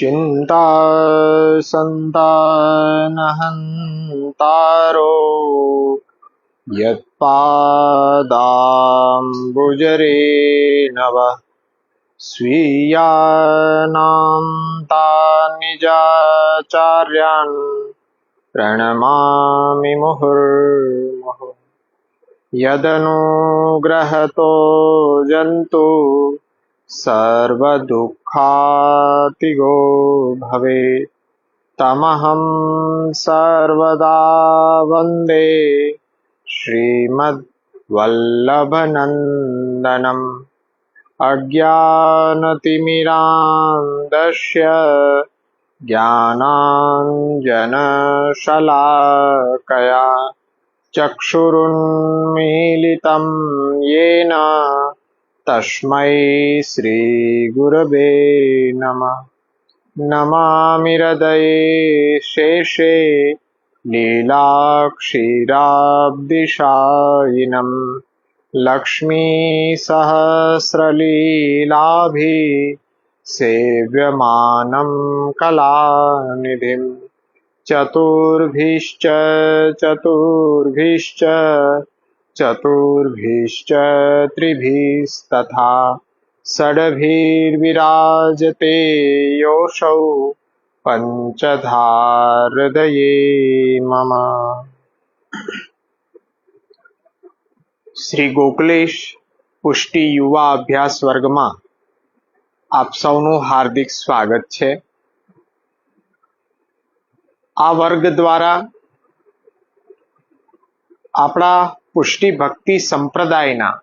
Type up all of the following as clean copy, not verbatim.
चिन्ता सन्तानहन्तारो यत्पादाम्बुजरेणवः स्वीयानां तान्निजाचार्यान् प्रणमामि मुहुर्मुहुः। यदनुग्रहतो जन्तु सर्वदुःखातिगो भवेत् तमहं सर्वदा वन्दे श्रीमद्वल्लभनन्दनम्। अज्ञानतिमिरान्धस्य ज्ञानाञ्जनशलाकया चक्षुरुन्मीलितं येन तस्मै श्रीगुरवे नमः। नमामि हृदये शेषे लीलाक्षीराब्धिशायिनं लक्ष्मीसहस्रलीलाभिः सेव्यमानं कलानिधिं। चतुर्भिश्च चतुर्भिश्च चतुर्भिश्च त्रिभिस्तथा षड्भिर्विराजते योऽसौ पंचधा हृदये मम। શ્રી ગોકલેશ પુષ્ટિ યુવા અભ્યાસ વર્ગમાં આપ સૌનું હાર્દિક સ્વાગત છે। આ વર્ગ દ્વારા આપણા પુષ્ટિ ભક્તિ સંપ્રદાયના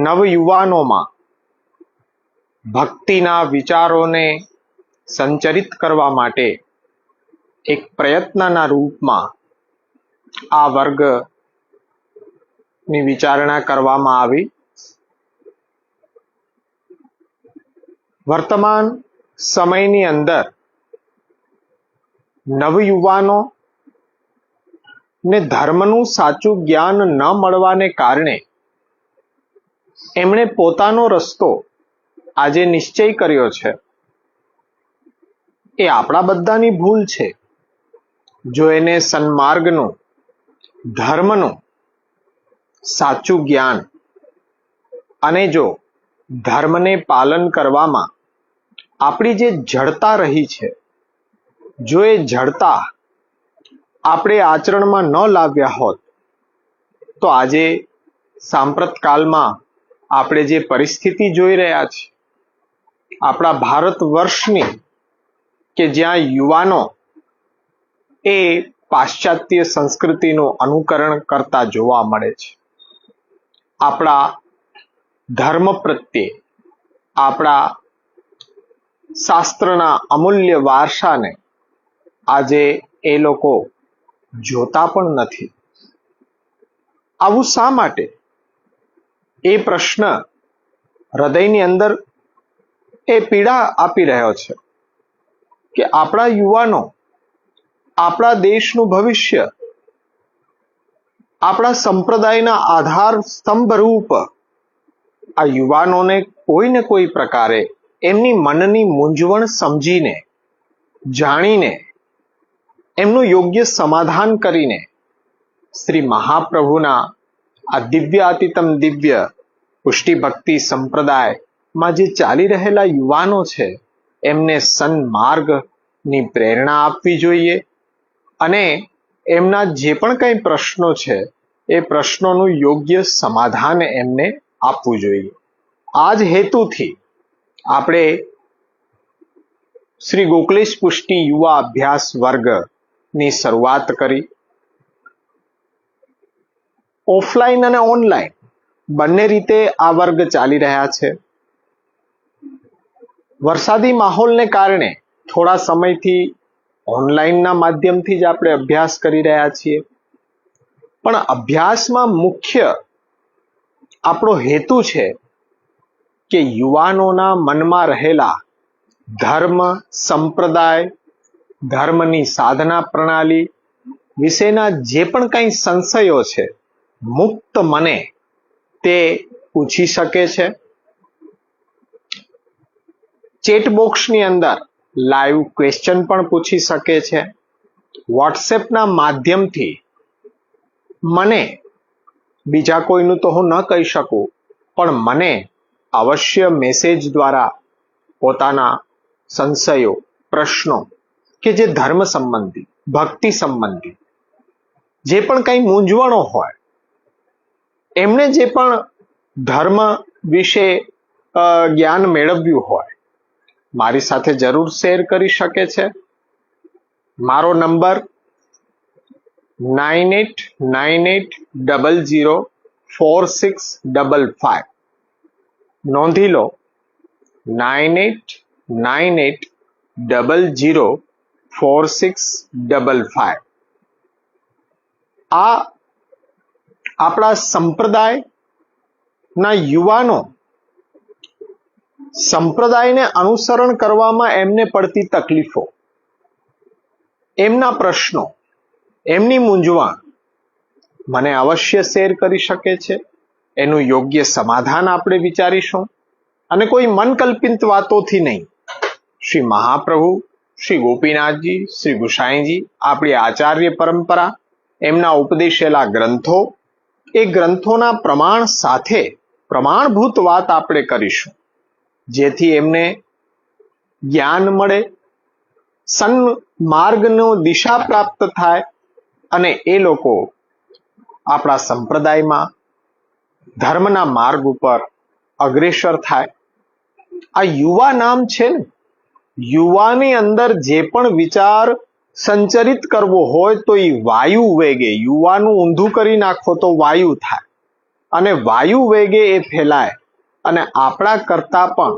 નવયુવાનોમાં ભક્તિના વિચારોને સંચરિત કરવા માટે એક પ્રયત્નના રૂપમાં આ વર્ગની વિચારણા કરવામાં આવી। વર્તમાન સમયની અંદર નવયુવાનો ને ધર્મનું સાચું જ્ઞાન ન મળવાને કારણે એમણે પોતાનો રસ્તો આજે નિશ્ચય કર્યો છે। એ આપણા બધાની ભૂલ છે। જો એને સન્માર્ગનું ધર્મનું સાચું જ્ઞાન અને જો ધર્મને પાલન કરવામાં આપણી જે જડતા રહી છે, જો એ જડતા આપણે આચરણમાં ન લાવ્યા હોત તો આજે સાંપ્રત કાળમાં આપણે જે પરિસ્થિતિ જોઈ રહ્યા છીએ આપણા ભારત વર્ષની, કે જ્યાં યુવાનો એ પાશ્ચાત્ય સંસ્કૃતિનું અનુકરણ કરતા જોવા મળે છે, આપણા ધર્મ પ્રત્યે આપણા શાસ્ત્રના અમૂલ્ય વારસાને આજે એ લોકો જોતા પણ નથી। આવું શા માટે? એ પ્રશ્ન હૃદયની અંદર એ પીડા આપી રહ્યો છે કે આપણા યુવાનો આપણા દેશનું ભવિષ્ય, આપણા સંપ્રદાયના આધાર સ્તંભ રૂપ આ યુવાનોને કોઈ ને કોઈ પ્રકારે એમની મનની મૂંઝવણ સમજીને, જાણીને, એમનું યોગ્ય સમાધાન કરીને શ્રી મહાપ્રભુના આ દિવ્યાતિતમ દિવ્ય પુષ્ટિ ભક્તિ સંપ્રદાયમાં જે ચાલી રહેલા યુવાનો છે એમને સન્માર્ગની પ્રેરણા આપવી જોઈએ અને એમના જે પણ કંઈ પ્રશ્નો છે એ પ્રશ્નોનું યોગ્ય સમાધાન એમને આપવું જોઈએ। આ જ હેતુથી આપણે શ્રી ગોકલેશ પુષ્ટિ યુવા અભ્યાસ વર્ગની શરૂઆત કરી। ઓફલાઈન અને ઓનલાઈન બંને રીતે આ વર્ગ ચાલી રહ્યા છે। વરસાદી માહોલને કારણે થોડા સમયથી ઓનલાઈનના માધ્યમથી જ આપણે અભ્યાસ કરી રહ્યા છીએ, પણ અભ્યાસમાં મુખ્ય આપણો હેતુ છે કે યુવાનોના મનમાં રહેલા ધર્મ, સંપ્રદાય, ધર્મની સાધના પ્રણાલી વિશેના જે પણ કંઈ સંશયો છે મુક્ત મને તે પૂછી શકે છે। ચેટ બોક્સની અંદર લાઈવ ક્વેશ્ચન પણ પૂછી શકે છે. વોટ્સએપના માધ્યમથી મને, બીજા કોઈનું તો હું ન કહી શકું, પણ મને અવશ્ય મેસેજ દ્વારા પોતાના સંશયો, પ્રશ્નો કે જે ધર્મ સંબંધી, ભક્તિ સંબંધી જે પણ કંઈ મૂંઝવણો હોય, એમને જે પણ ધર્મ વિશે જ્ઞાન મેળવ્યું હોય, મારી સાથે જરૂર શેર કરી શકે છે. મારો નંબર 9898004655. નોંધી લો, 9898004655. આ આપણા સંપ્રદાયના યુવાનો સંપ્રદાયને અનુસરણ કરવામાં એમને પડતી તકલીફો, એમના પ્રશ્નો, એમની મૂંઝવણ મને અવશ્ય શેર કરી શકે છે. એનું યોગ્ય સમાધાન આપણે વિચારીશું, અને કોઈ મનકલ્પિત વાતોથી નહીં. શ્રી મહાપ્રભુ, શ્રી ગોપીનાથજી, શ્રી ગુસાઈજી, આપણી આચાર્ય પરંપરા, એમના ઉપદેશેલા ગ્રંથો, એ ગ્રંથોના પ્રમાણ સાથે પ્રમાણભૂત વાત આપણે કરીશું, જેથી એમને જ્ઞાન મળે, સન્માર્ગનો દિશા પ્રાપ્ત થાય, અને એ લોકો આપણા સંપ્રદાયમાં ધર્મના માર્ગ ઉપર અગ્રેસર થાય. આ યુવા નામ છે ને, યુવાની અંદર જે પણ વિચાર સંચરિત કરવો હોય તો એ વાયુ વેગે, યુવાનું ઊંધું કરી નાખો તો વાયુ થાય, અને વાયુ વેગે એ ફેલાય, અને આપણા કરતા પણ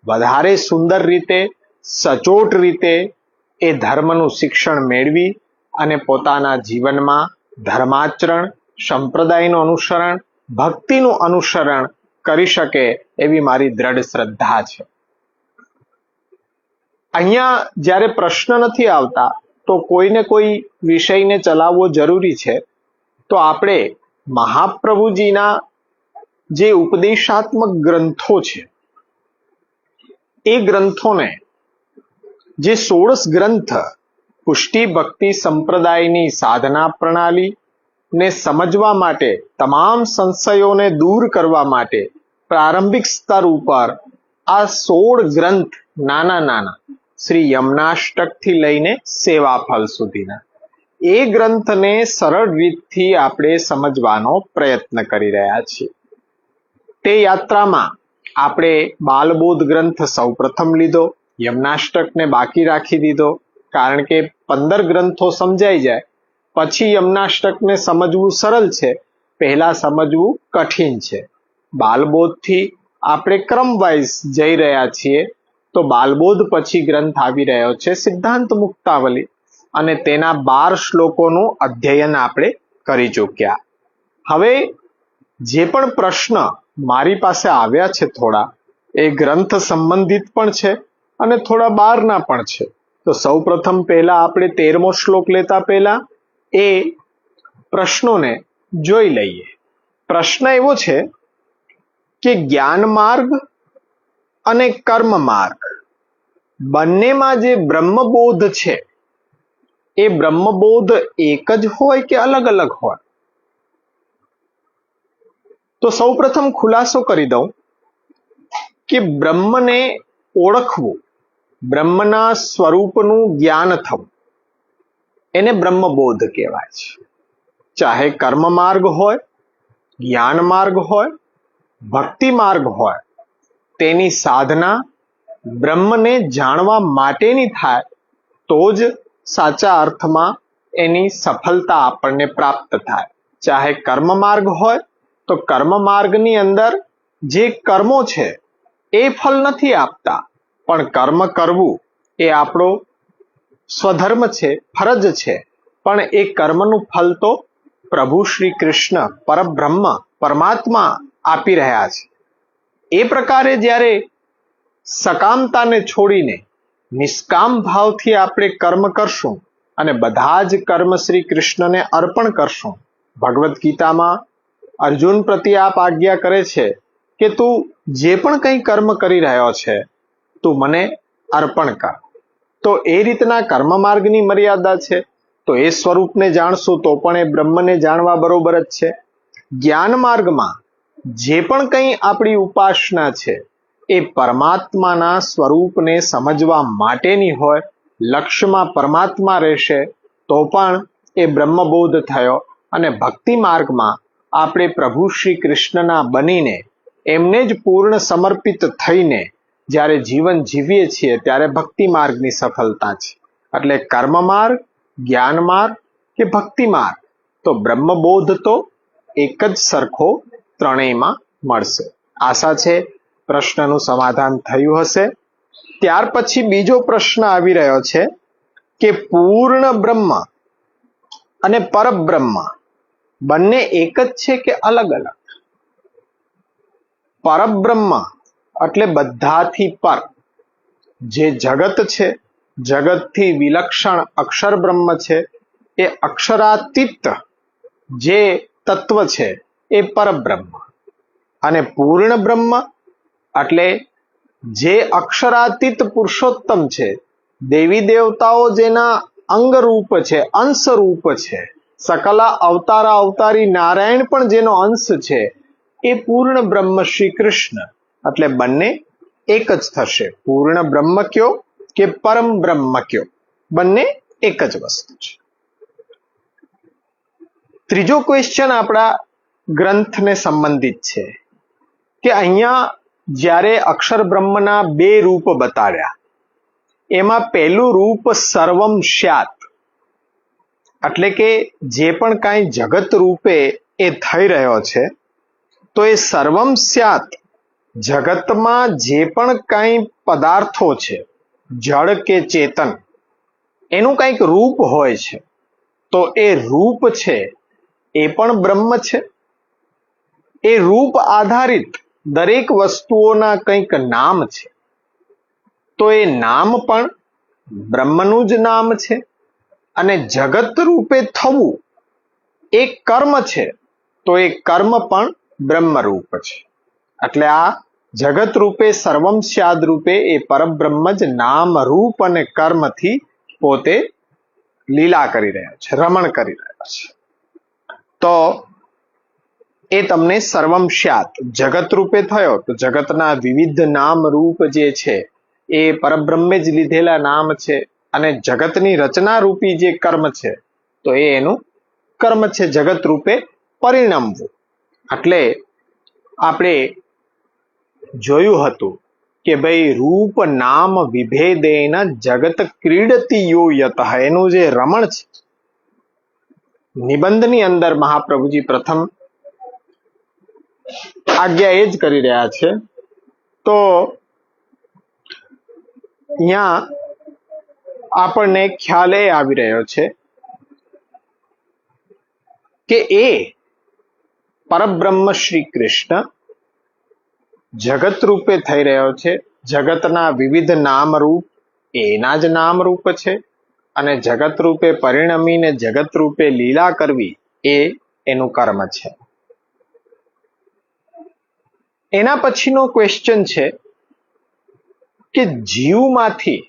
વધારે સુંદર રીતે, સચોટ રીતે એ ધર્મનું શિક્ષણ મેળવી અને પોતાના જીવનમાં ધર્માચરણ, સંપ્રદાયનું અનુસરણ, ભક્તિનું અનુસરણ કરી શકે એવી મારી દ્રઢ શ્રદ્ધા છે. અહીંયા જ્યારે પ્રશ્ન નથી આવતા તો કોઈને કોઈ વિષયને ચલાવવો જરૂરી છે. તો આપણે મહાપ્રભુજીના જે ઉપદેશાત્મક ગ્રંથો છે, એ ગ્રંથોને, જે 16 ગ્રંથ પુષ્ટિ ભક્તિ સંપ્રદાયની સાધના પ્રણાલી ને સમજવા માટે, તમામ સંશયોને દૂર કરવા માટે પ્રારંભિક સ્તર ઉપર આ 16 ગ્રંથ નાના નાના, શ્રી યમનાષ્ટકથી લઈને સેવાફલ સુધીના, એ ગ્રંથને સરળ રીતથી આપણે સમજવાનો પ્રયત્ન કરી રહ્યા છીએ. તે યાત્રામાં આપણે બાલબોધ ગ્રંથ સૌ પ્રથમ લીધો, યમનાષ્ટકને બાકી રાખી દીધો, કારણ કે 15 ગ્રંથો સમજાઈ જાય પછી યમનાષ્ટકને સમજવું સરળ છે, પહેલા સમજવું કઠિન છે. બાલબોધથી આપણે ક્રમવાઇઝ જઈ રહ્યા છીએ, તો બાલબોધ પછી ગ્રંથ આવી રહ્યો છે સિદ્ધાંત મુક્તાવલી, અને તેના 12 શ્લોકોનું અધ્યયન આપણે કરી ચૂક્યા. હવે જે પણ પ્રશ્ન મારી પાસે આવ્યા છે, થોડા એ ગ્રંથ સંબંધિત પણ છે અને થોડા બહારના પણ છે. તો સૌ પ્રથમ પહેલા આપણે 13મો શ્લોક લેતા પહેલા એ પ્રશ્નોને જોઈ લઈએ. પ્રશ્ન એવો છે કે જ્ઞાન માર્ગ અને કર્મ માર્ગ બંનેમાં જે બ્રહ્મબોધ છે, એ બ્રહ્મબોધ એક જ હોય કે અલગ અલગ હોય? તો સૌ પ્રથમ ખુલાસો કરી દઉં કે બ્રહ્મને ઓળખવું, બ્રહ્મના સ્વરૂપનું જ્ઞાન થવું, એને બ્રહ્મબોધ કહેવાય છે. ચાહે કર્મ માર્ગ હોય, જ્ઞાન માર્ગ હોય, ભક્તિ માર્ગ હોય, તેની સાધના બ્રહ્મને જાણવા માટેની થાય તો જ સાચા અર્થમાં એની સફળતા આપણને પ્રાપ્ત થાય. ચાહે કર્મ માર્ગ હોય તો કર્મ માર્ગની અંદર જે કર્મો છે એ ફળ નથી આપતા, પણ કર્મ કરવું એ આપણો સ્વધર્મ છે, ફરજ છે, પણ એ કર્મનું ફળ તો પ્રભુ શ્રી કૃષ્ણ પરબ્રહ્મ પરમાત્મા આપી રહ્યા છે. એ પ્રકારે જ્યારે સકામતાને છોડીને નિષ્કામ ભાવથી આપણે કર્મ કરશું અને બધા જ કર્મ શ્રી કૃષ્ણને અર્પણ કરશું. ભગવદ્ ગીતામાં અર્જુન પ્રત્યે આપ આજ્ઞા કરે છે કે તું જે પણ કંઈ કર્મ કરી રહ્યો છે તું મને અર્પણ કર. તો એ રીતના કર્મ માર્ગની મર્યાદા છે. તો એ સ્વરૂપને જાણશું તો પણ એ બ્રહ્મને જાણવા બરોબર જ છે. જ્ઞાન માર્ગમાં જે પણ કંઈ આપણી ઉપાસના છે એ પરમાત્માના સ્વરૂપને સમજવા માટેની હોય, લક્ષ્યમાં પરમાત્મા રહેશે તો પણ એ બ્રહ્મબોધ થયો. અને ભક્તિ માર્ગમાં આપણે પ્રભુ શ્રી કૃષ્ણના બનીને એમને જ પૂર્ણ સમર્પિત થઈને જ્યારે જીવન જીવીએ છીએ ત્યારે ભક્તિ માર્ગની સફળતા છે. એટલે કર્મ માર્ગ, જ્ઞાન માર્ગ કે ભક્તિ માર્ગ, તો બ્રહ્મબોધ તો એક જ સરખો ત્રણેયમાં મળશે. આશા છે પ્રશ્નનું સમાધાન થયું હશે. ત્યાર પછી બીજો પ્રશ્ન આવી રહ્યો છે કે પૂર્ણ બ્રહ્મ અને પરબ્રહ્મ બંને એક જ છે કે અલગ અલગ? પરબ્રહ્મ એટલે બધાથી પર, જે જગત છે, જગતથી વિલક્ષણ અક્ષર બ્રહ્મ છે, એ અક્ષરાતીત જે તત્વ છે એ પરબ્રહ્મ. અને પૂર્ણ બ્રહ્મ એટલે જે અક્ષરાતીત પુરુષોત્તમ છે, દેવી દેવતાઓ જેના અંગરૂપ છે, અંશરૂપ છે, સકલા અવતારા અવતારી નારાયણ પણ જેનો અંશ છે, એ પૂર્ણ બ્રહ્મ શ્રી કૃષ્ણ. એટલે બંને એક જ થશે. પૂર્ણ બ્રહ્મ કયો કે પરમ બ્રહ્મ કયો, બંને એક જ વસ્તુ છે. ત્રીજો ક્વેશ્ચન આપણા ગ્રંથને સંબંધિત છે કે અહીંયા જ્યારે અક્ષર બ્રહ્મના બે રૂપ બતાવ્યા, એમાં પહેલું રૂપ સર્વમ સ્યાત, એટલે કે જે પણ કાંઈ જગત રૂપે એ થઈ રહ્યો છે, તો એ સર્વમ સ્યાત જગતમાં જે પણ કાંઈ પદાર્થો છે, જળ કે ચેતન, એનું કંઈક રૂપ હોય છે. તો એ રૂપ છે એ પણ બ્રહ્મ છે. એ રૂપ આધારિત દરેક વસ્તુઓના કંઈક નામ છે, તો એ નામ પણ બ્રહ્મનું જ નામ છે. અને જગત રૂપે થવું એ કર્મ છે, તો એ કર્મ પણ બ્રહ્મરૂપ છે. એટલે આ જગત રૂપે સર્વમ સ્યાદ રૂપે એ પરબ્રહ્મ જ નામ રૂપ અને કર્મથી પોતે લીલા કરી રહ્યા છે, રમણ કરી રહ્યા છે. તો એ તમને સર્વમ સ્યાત જગત રૂપે થયો, તો જગતના વિવિધ નામ રૂપ જે છે એ પરબ્રહ્મે જ લીધેલા નામ છે. અને જગતની રચના રૂપી જે કર્મ છે, તો એ એનું કર્મ છે, જગત રૂપે પરિણમવું. એટલે આપણે જોયું હતું કે ભાઈ રૂપ નામ વિભેદેન જગત ક્રીડતી યો યતઃ, એનું જે રમણ છે નિબંધની અંદર મહાપ્રભુજી પ્રથમ આજ્ઞા એ જ કરી રહ્યા છે. તો અહીંયા આપણને ખ્યાલ એ આવી રહ્યો છે કે એ પરબ્રહ્મ શ્રી કૃષ્ણ જગત રૂપે થઈ રહ્યો છે. જગતના વિવિધ નામ રૂપ એના જ નામ રૂપ છે. અને જગત રૂપે પરિણમીને જગત રૂપે લીલા કરવી એ એનું કર્મ છે. એના પછીનો ક્વેશ્ચન છે કે જીવમાંથી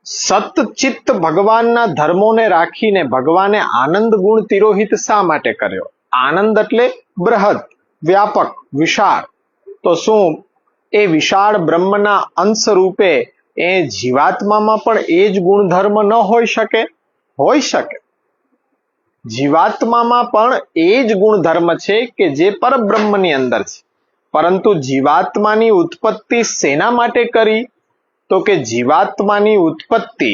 સતચિત્ત ભગવાનના ધર્મોને રાખીને ભગવાને આનંદ ગુણ તિરોહિત શા માટે કર્યો? આનંદ એટલે બૃહદ, વ્યાપક, વિશાળ. તો શું એ વિશાળ બ્રહ્મના અંશ રૂપે એ જીવાત્મામાં પણ એ જ ગુણધર્મ ન હોઈ શકે? હોઈ શકે. જીવાત્મામાં પણ એ જ ગુણધર્મ છે કે જે પરબ્રહ્મની અંદર છે. પરંતુ જીવાત્માની ઉત્પત્તિ શેના માટે કરી? તો કે જીવાત્માની ઉત્પત્તિ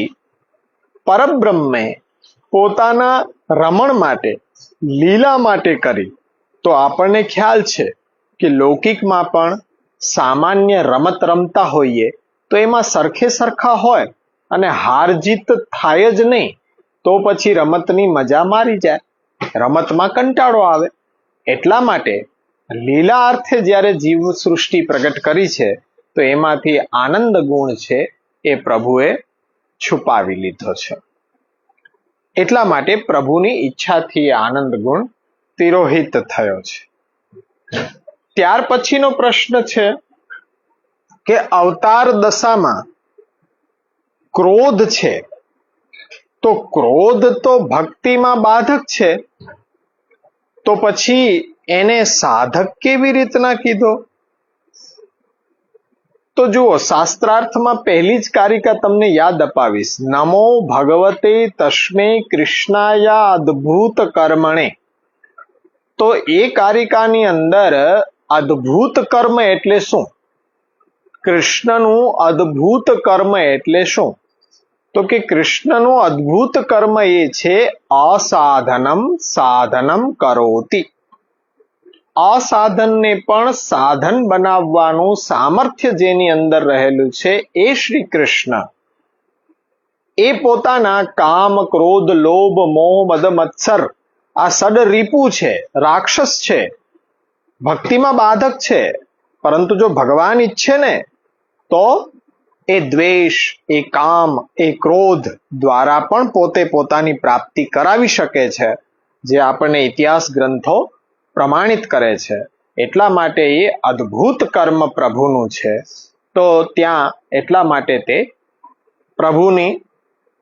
પરબ્રહ્મે પોતાના રમણ માટે, લીલા માટે કરી. તો આપણને ખ્યાલ છે કે લૌકિકમાં પણ સામાન્ય રમત રમતા હોઈએ તો એમાં સરખે સરખા હોય અને હાર જીત થાય જ નહીં, તો પછી રમતની મજા મારી જાય, રમતમાં કંટાળો આવે. એટલા માટે લીલા અર્થે જ્યારે જીવ સૃષ્ટિ પ્રગટ કરી છે, તો એમાંથી આનંદ ગુણ છે એ પ્રભુએ છુપાવી લીધો છે. એટલા માટે પ્રભુની ઈચ્છાથી આનંદ ગુણ તિરોહિત થયો છે. ત્યાર પછીનો પ્રશ્ન છે કે અવતાર દશામાં ક્રોધ છે, તો ક્રોધ તો ભક્તિમાં બાધક છે, તો પછી એને સાધક કેવી રીતના કીધો? તો જુઓ, શાસ્ત્રાર્થમાં પહેલી જ કારિકા તમને યાદ અપાવીશ. નમો ભગવતે તસ્મે કૃષ્ણાય અદ્ભુત કર્મણે. તો એ કારિકાની અંદર અદ્ભુત કર્મ એટલે શું? કૃષ્ણનું અદ્ભુત કર્મ એટલે શું? તો કે કૃષ્ણનું અદ્ભુત કર્મ એ છે અસાધનમ સાધનમ કરોતિ. અસાધનને પણ સાધન બનાવવાનું સામર્થ્ય જેની અંદર રહેલું છે એ શ્રી કૃષ્ણ. એ પોતાના કામ, ક્રોધ, લોભ, મોહ, મદ, મત્સર આ સડ રીપુ છે, રાક્ષસ છે, ભક્તિમાં બાધક છે, પરંતુ જો ભગવાન ઈચ્છે ને તો એ દ્વેષ, એ કામ, એ ક્રોધ દ્વારા પણ પોતે પોતાની પ્રાપ્તિ કરાવી શકે છે, જે આપણને ઇતિહાસ ગ્રંથો પ્રમાણિત કરે છે. એટલા માટે એ અદ્ભુત કર્મ પ્રભુનું છે. તો ત્યાં એટલા માટે તે પ્રભુની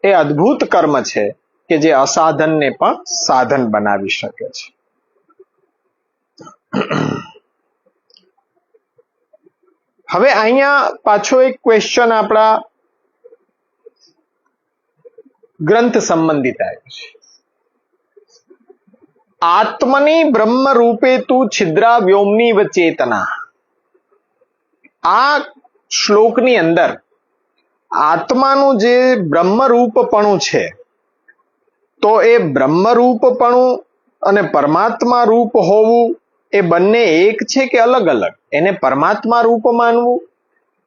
એ અદ્ભુત કર્મ છે કે જે અસાધનને પણ સાધન બનાવી શકે છે. હવે અહીંયા પાછો એક ક્વેશ્ચન આપણા ગ્રંથ સંબંધિત આવ્યો છે. આત્મની બ્રહ્મ રૂપે તું છિદ્રા વ્યોમની ચેતના. આ શ્લોકની અંદર આત્માનું જે બ્રહ્મરૂપપણું છે, તો એ બ્રહ્મરૂપપણું અને પરમાત્મા રૂપ હોવું એ બંને એક છે કે અલગ અલગ? એને પરમાત્મા રૂપ માનવું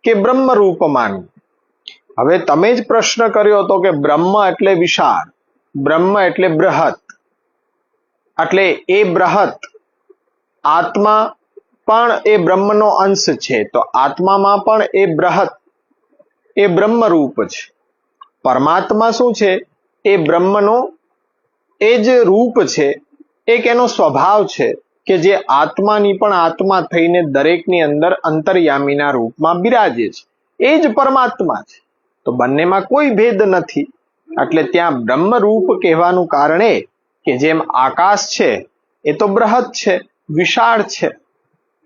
કે બ્રહ્મ રૂપ માનવું? હવે તમે જ પ્રશ્ન કર્યો હતો કે બ્રહ્મ એટલે વિશાળ, બ્રહ્મ એટલે બૃહત, એટલે એ બૃહત આત્મા પણ એ બ્રહ્મનો અંશ છે, તો આત્મામાં પણ એ બૃહત એ બ્રહ્મરૂપ છે. પરમાત્મા શું છે? એ બ્રહ્મનો એ જ રૂપ છે, એક એનો સ્વભાવ છે કે જે આત્માની પણ આત્મા થઈને દરેકની અંદર અંતર્યામીના રૂપમાં બિરાજે છે. એ જ પરમાત્મા છે. તો બંનેમાં કોઈ ભેદ નથી. એટલે ત્યાં બ્રહ્મરૂપ કહેવાનું કારણ એ કે જેમ આકાશ છે એ તો બૃહત છે, વિશાળ છે,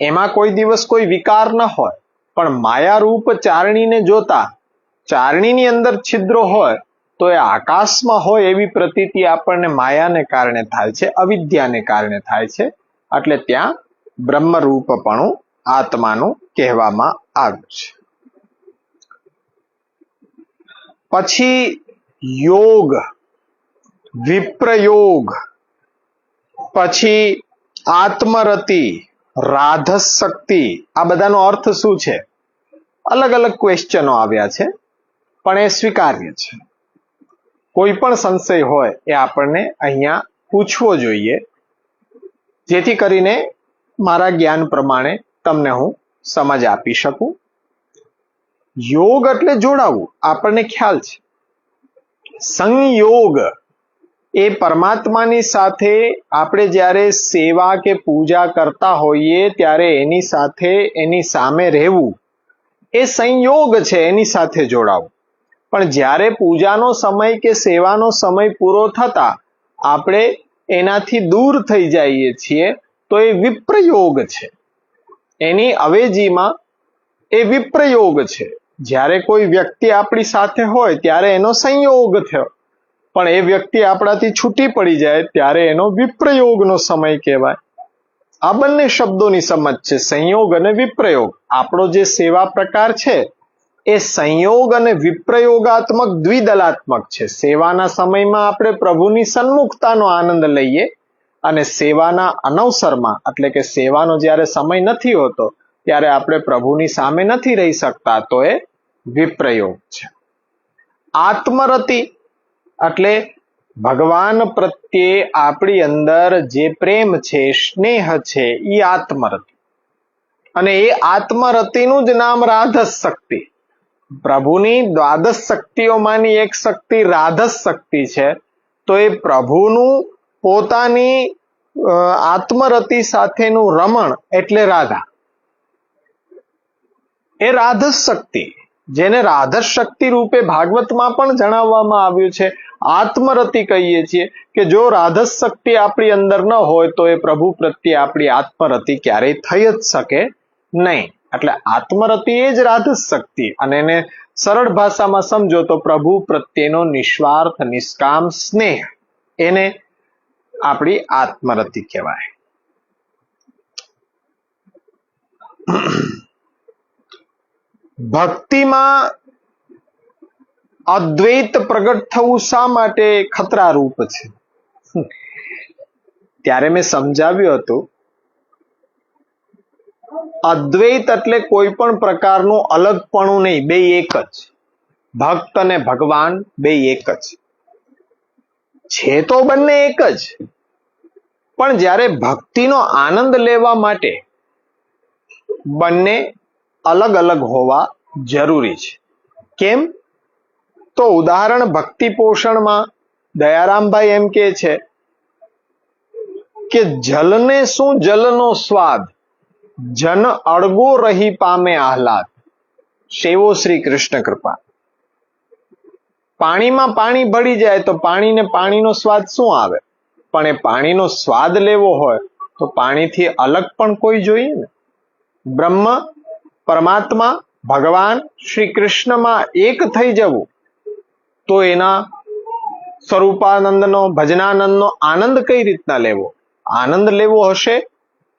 એમાં કોઈ દિવસ કોઈ વિકાર ન હોય, પણ માયારૂપ ચારણીને જોતા ચારણીની અંદર છિદ્રો હોય તો એ આકાશમાં હોય એવી પ્રતીતિ આપણને માયાને કારણે થાય છે, અવિદ્યાને કારણે થાય છે. એટલે ત્યાં બ્રહ્મરૂપપણું આત્માનું કહેવામાં આવ્યું છે. પછી યોગ, વિપ્રયોગ, પછી આત્મરતિ, રાધશક્તિ, આ બધાનો અર્થ શું છે? અલગ અલગ ક્વેશ્ચનો આવ્યા છે, પણ એ સ્વીકાર્ય છે. કોઈ પણ સંશય હોય એ આપણને અહીંયા પૂછવો જોઈએ, જેથી કરીને મારા જ્ઞાન પ્રમાણે તમને હું સમજ આપી શકું. યોગ એટલે જોડાવું, આપણને ખ્યાલ છે. સંયોગ એ પરમાત્માની સાથે આપણે જ્યારે સેવા કે પૂજા કરતા હોઈએ ત્યારે એની સાથે એની સામે રહેવું એ સંયોગ છે, એની સાથે જોડાવું. પણ જ્યારે પૂજાનો સમય કે સેવાનો સમય પૂરો થતા આપણે એનાથી દૂર થઈ જઈએ છીએ તો એ વિપ્રયોગ છે. એની અવેજીમાં એ વિપ્રયોગ છે. જ્યારે કોઈ વ્યક્તિ આપણી સાથે હોય ત્યારે એનો સંયોગ થયો, પણ એ વ્યક્તિ આપણાથી છૂટી પડી જાય ત્યારે એનો વિપ્રયોગનો સમય કહેવાય. આ બંને શબ્દોની સમજ છે, સંયોગ અને વિપ્રયોગ. આપણો જે સેવા પ્રકાર છે એ સંયોગ અને વિપ્રયોગાત્મક દ્વિદલાત્મક છે. સેવાના સમયમાં આપણે પ્રભુની સન્મુખતાનો આનંદ લઈએ અને સેવાના અનવસરમાં એટલે કે સેવાનો જ્યારે સમય નથી હોતો ત્યારે આપણે પ્રભુની સામે નથી રહી શકતા, તો એ વિપ્રયોગ છે. આત્મરતિ એટલે ભગવાન પ્રત્યે આપણી અંદર જે પ્રેમ છે, સ્નેહ છે, એ આત્મરતિ. અને એ આત્મરતિનું જ નામ રાધસ શક્તિ. પ્રભુની દ્વાદશ શક્તિઓમાંની એક શક્તિ રાધસ શક્તિ છે. તો એ પ્રભુનું પોતાની આત્મરતિ સાથેનું રમણ એટલે રાધા. એ રાધસ શક્તિ, જેને રાધસ શક્તિ રૂપે ભાગવતમાં પણ જણાવવામાં આવ્યું છે, આત્મરતિ કહીએ છીએ કે જો રાધસ શક્તિ આપણી અંદર ન હોય તો એ પ્રભુ પ્રત્યે આપણી આત્મરતિ ક્યારેય થઈ જ શકે નહીં. એટલે આત્મરતિ એ જ રાધસ શક્તિ, અને એને સરળ ભાષામાં સમજો તો પ્રભુ પ્રત્યેનો નિસ્વાર્થ નિષ્કામ સ્નેહ, એને આપણી આત્મરતિ કહેવાય. ભક્તિમાં અદ્વૈત પ્રગટ થવું શા માટે ખતરારૂપ છે? ત્યારે મેં સમજાવ્યું હતું, અદ્વૈત એટલે કોઈ પણ પ્રકારનું અલગપણું નહીં, બે એક જ. ભક્ત અને ભગવાન બે એક જ છે, તો બંને એક જ. પણ જ્યારે ભક્તિનો આનંદ લેવા માટે બંને અલગ અલગ હોવા જરૂરી છે. કેમ? તો ઉદાહરણ ભક્તિ પોષણમાં દયારામભાઈ એમ કે છે કે જલને શું જલનો સ્વાદ, જન અળગો રહી પામે આહલાદ, સેવો શ્રી કૃષ્ણ કૃપા. પાણીમાં પાણી ભળી જાય તો પાણીને પાણીનો સ્વાદ શું આવે? પણ એ પાણીનો સ્વાદ લેવો હોય તો પાણીથી અલગ પણ કોઈ જોઈએ ને. બ્રહ્મ, પરમાત્મા, ભગવાન શ્રી કૃષ્ણમાં એક થઈ જવું, તો એના સ્વરૂપાનંદનો, ભજનાનંદનો આનંદ કઈ રીતના લેવો? આનંદ લેવો હશે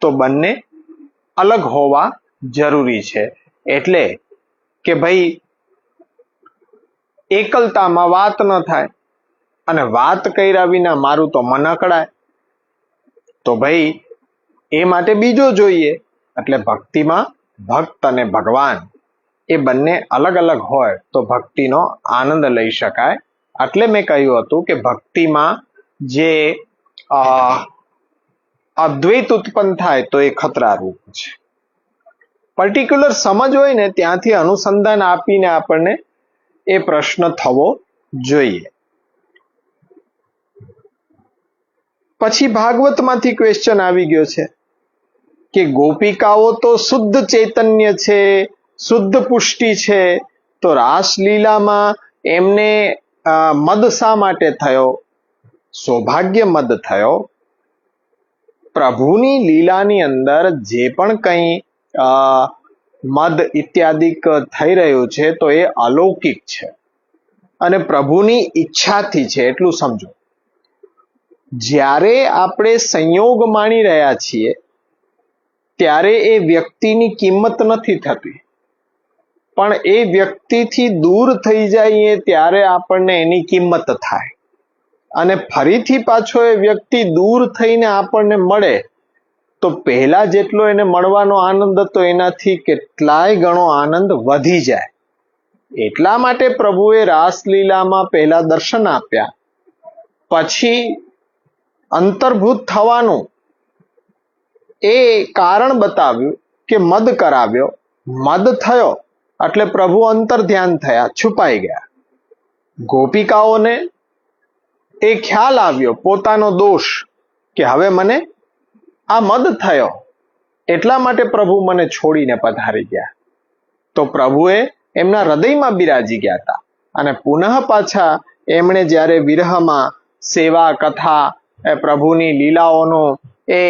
તો બંને અલગ હોવા જરૂરી છે. એટલે કે ભાઈ એકલતામાં વાત ન થાય, અને વાત કર્યા વિના મારું તો મન અકળાય, તો ભાઈ એ માટે બીજો જોઈએ. એટલે ભક્તિમાં ભક્ત અને ભગવાન એ બંને અલગ અલગ હોય તો ભક્તિનો આનંદ લઈ શકાય. એટલે મેં કહ્યું હતું કે ભક્તિમાં જે અદ્વૈત ઉત્પન્ન થાય તો એ ખતરારૂપ છે. પર્ટિક્યુલર સમજ હોય ને ત્યાંથી અનુસંધાન આપીને આપણને એ પ્રશ્ન થવો જોઈએ. પછી ભાગવતમાંથી ક્વેશ્ચન આવી ગયો છે કે ગોપિકાઓ તો શુદ્ધ ચૈતન્ય છે, શુદ્ધ પુષ્ટિ છે, તો રાસલીલામાં એમને મદ શા માટે થયો? સૌભાગ્ય મદ થયો. પ્રભુની લીલાની અંદર જે પણ કંઈ મદ ઇત્યાદિક થઈ રહ્યું છે તો એ અલૌકિક છે અને પ્રભુની ઈચ્છાથી છે, એટલું સમજો. જ્યારે આપણે સંયોગ માણી રહ્યા છીએ ત્યારે એ વ્યક્તિની કિંમત નથી થતી, પણ એ વ્યક્તિથી દૂર થઈ જઈએ ત્યારે આપણને એની કિંમત થાય, અને ફરીથી પાછો એ વ્યક્તિ દૂર થઈને આપણને મળે તો પહેલા જેટલો એને મળવાનો આનંદ હતો એનાથી કેટલાય ગણો આનંદ વધી જાય. એટલા માટે પ્રભુએ રાસલીલામાં પહેલા દર્શન આપ્યા, પછી અંતર્ભૂત થવાનું એ કારણ બતાવ્યું કે મદ કરાવ્યો, મદ થયો એટલે પ્રભુ અંતર ધ્યાન થયા, છુપાઈ ગયા. ગોપિકાઓને એ ખ્યાલ આવ્યો પોતાનો દોષ કે હવે મને આ મદ થયો, એટલા માટે પ્રભુ મને છોડીને પધારી ગયા. તો પ્રભુએ એમના હૃદયમાં બિરાજી ગયા હતા, અને પુનઃ પાછા એમણે જ્યારે વિરહમાં સેવા કથા પ્રભુની લીલાઓનું એ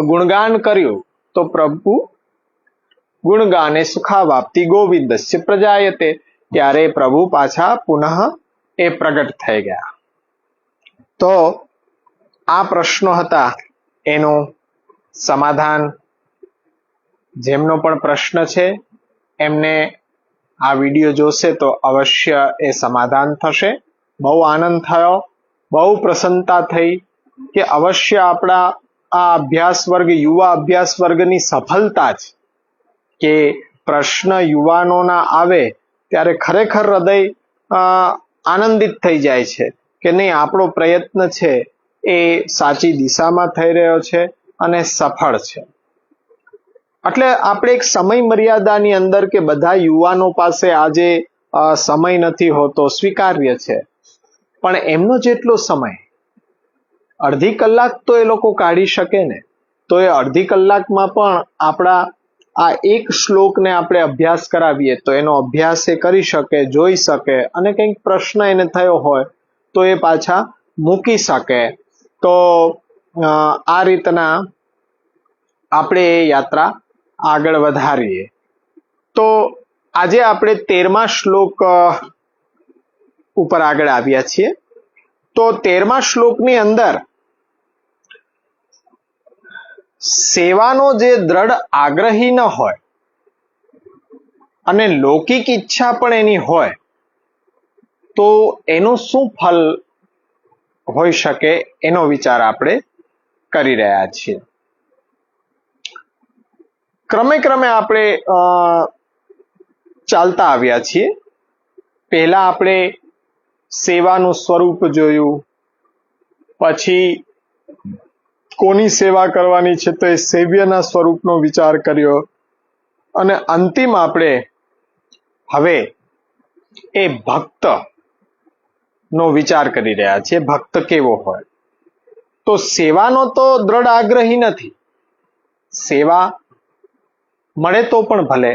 ગુણગાન કર્યું તો પ્રભુ ગુણગાને સુખાવાપ્તિ ગોવિંદસ્ય પ્રજાયતે, ત્યારે પ્રભુ પાછા પુનઃ એ પ્રગટ થઈ ગયા. તો આ પ્રશ્નો હતા, એનું સમાધાન જેમનો પણ પ્રશ્ન છે એમને આ વિડીયો જોશે તો અવશ્ય એ સમાધાન થશે. બહુ આનંદ થયો, બહુ પ્રસન્નતા થઈ કે અવશ્ય આપણા આ અભ્યાસ વર્ગ, યુવા અભ્યાસ વર્ગની સફળતા જ કે પ્રશ્ન યુવાનોના આવે ત્યારે ખરેખર હૃદય આનંદિત થઈ જાય છે કે નહીં, આપણો પ્રયત્ન છે એ સાચી દિશામાં થઈ રહ્યો છે અને સફળ છે. એટલે આપણે એક સમય મર્યાદાની અંદર કે બધા યુવાનો પાસે આજે સમય નથી હોતો, સ્વીકાર્ય છે, પણ એમનો જેટલો સમય અડધી કલાક તો એ લોકો કાઢી શકે ને, તો એ અડધી કલાકમાં પણ આપણા આ એક શ્લોકને આપણે અભ્યાસ કરાવીએ તો એનો અભ્યાસ એ કરી શકે, જોઈ શકે, અને કંઈક પ્રશ્ન એને થયો હોય તો એ પાછા મૂકી શકે. તો આ રીતના આપણે એ યાત્રા આગળ વધારીએ. તો આજે આપણે 13મા શ્લોક ઉપર આગળ આવ્યા છીએ. તો 13મા શ્લોકની અંદર સેવાનો જે દ્રઢ આગ્રહી ન હોય અને લૌકિક ઈચ્છા પણ એની હોય તો એનું શું ફલ હોઈ શકે એનો વિચાર આપણે કરી રહ્યા છીએ. ક્રમે ક્રમે આપણે ચાલતા આવ્યા છીએ. પહેલા આપણે સેવાનું સ્વરૂપ જોયું, પછી કોની સેવા કરવાની છે તો એ સેવ્યના સ્વરૂપનો વિચાર કર્યો, અને અંતિમ આપણે હવે એ ભક્ત નો વિચાર કરી રહ્યા છીએ. ભક્ત કેવો હોય? તો સેવાનો તો દ્રઢ આગ્રહી નથી. સેવા મળે તો પણ ભલે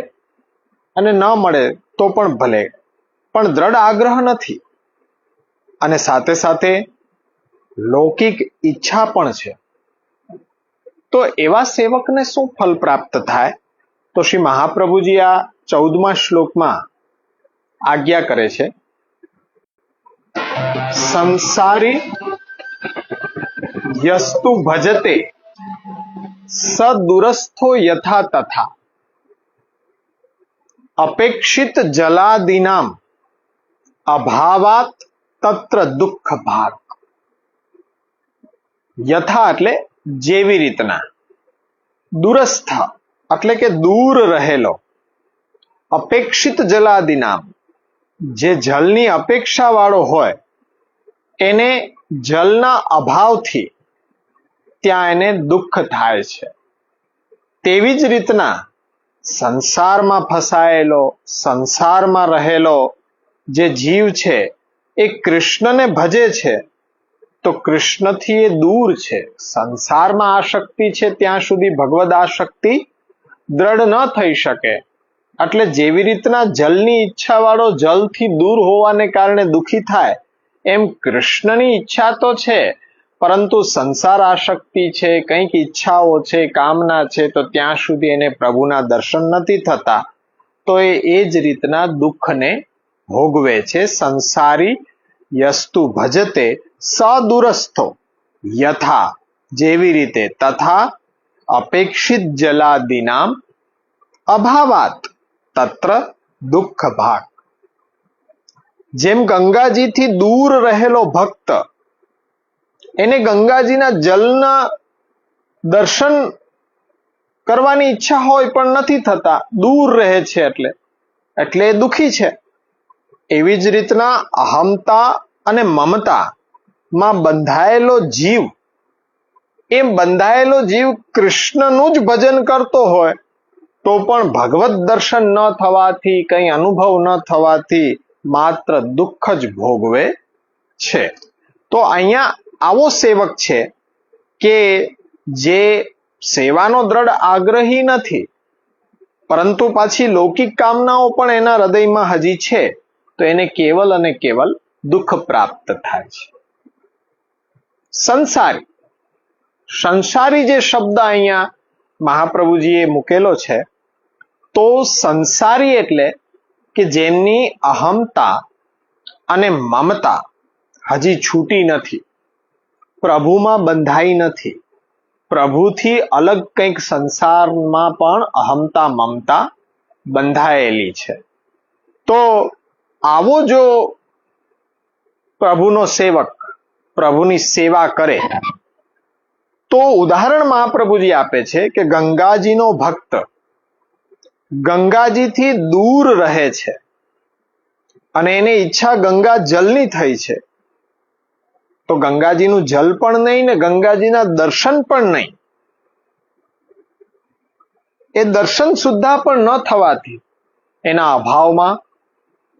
અને ન મળે તો પણ ભલે, પણ દ્રઢ આગ્રહ નથી. અને સાથે સાથે લૌકિક ઈચ્છા પણ છે. તો એવા સેવકને શું ફલ પ્રાપ્ત થાય? તો શ્રી મહાપ્રભુજી આ 14મા શ્લોકમાં આજ્ઞા કરે છે, સંસારી યસ્તુ ભજતે સદુરસ્થો યથા તથા અપેક્ષિત જલાદિનામ અભાવાત તત્ર દુઃખ ભાગ. યથા એટલે જેવી રીતના, દુરસ્થ એટલે કે દૂર રહેલો, અપેક્ષિત જલાદિનામ જે જલની અપેક્ષા વાળો હોય એને જલના અભાવથી ત્યાં એને દુઃખ થાય છે. તેવી જ રીતના સંસારમાં ફસાયેલો, સંસારમાં રહેલો જે જીવ છે એ કૃષ્ણને ભજે છે તો કૃષ્ણથી એ દૂર છે. સંસારમાં આસક્તિ છે ત્યાં સુધી ભગવદ આસક્તિ દ્રઢ ન થઈ શકે. એટલે જેવી રીતના જલની ઈચ્છા વાળો જલથી દૂર હોવાને કારણે દુઃખી થાય, એમ કૃષ્ણની ઈચ્છા તો છે પરંતુ સંસાર આસક્તિ છે, કંઈક ઈચ્છાઓ છે, કામના છે, તો ત્યાં સુધી એને પ્રભુના દર્શન નથી થતા. તો એ જ રીતના દુઃખને ભોગવે છે. સંસારી યસ્તુ ભજતે સદુરસ્થો યથા જેવી રીતે, તથા અપેક્ષિત જલાદિનામ અભાવાત તત્ર દુઃખ ભાગ. જેમ ગંગાજીથી દૂર રહેલો ભક્ત, એને ગંગાજીના જલના દર્શન કરવાની ઈચ્છા હોય પણ નથી થતા, દૂર રહે છે એટલે એ દુઃખી છે. એવી જ રીતના અહમતા અને મમતા માં બંધાયેલો જીવ, એ બંધાયેલો જીવ કૃષ્ણનું જ ભજન કરતો હોય તો પણ ભગવત દર્શન ન થવાથી, કંઈ અનુભવ ન થવાથી માત્ર દુઃખ જ ભોગવે છે. તો અહીંયા આવો સેવક છે કે જે સેવાનો દ્રઢ આગ્રહી નથી, પરંતુ પાછી લૌકિક કામનાઓ પણ એના હૃદયમાં હજી છે, તો એને કેવલ અને કેવલ દુઃખ પ્રાપ્ત થાય છે. સંસારી, સંસારી જે શબ્દ અહીંયા મહાપ્રભુજીએ મૂકેલો છે, તો સંસારી એટલે કે જેમની અહમતા અને મમતા હજી છૂટી નથી, પ્રભુમાં બંધાઈ નથી, પ્રભુથી અલગ કંઈક સંસારમાં પણ અહમતા મમતા બંધાયેલી છે. તો આવો જો પ્રભુનો સેવક પ્રભુની સેવા કરે તો ઉદાહરણ મહાપ્રભુજી આપે છે કે ગંગાજીનો ભક્ત ગંગાજીથી દૂર રહે છે અને એને ઈચ્છા ગંગા જલની થઈ છે, તો ગંગાજીનું જલ પણ નહીં ને ગંગાજીના દર્શન પણ નહીં. એ દર્શન સુદ્ધા પણ ન થવાથી એના અભાવમાં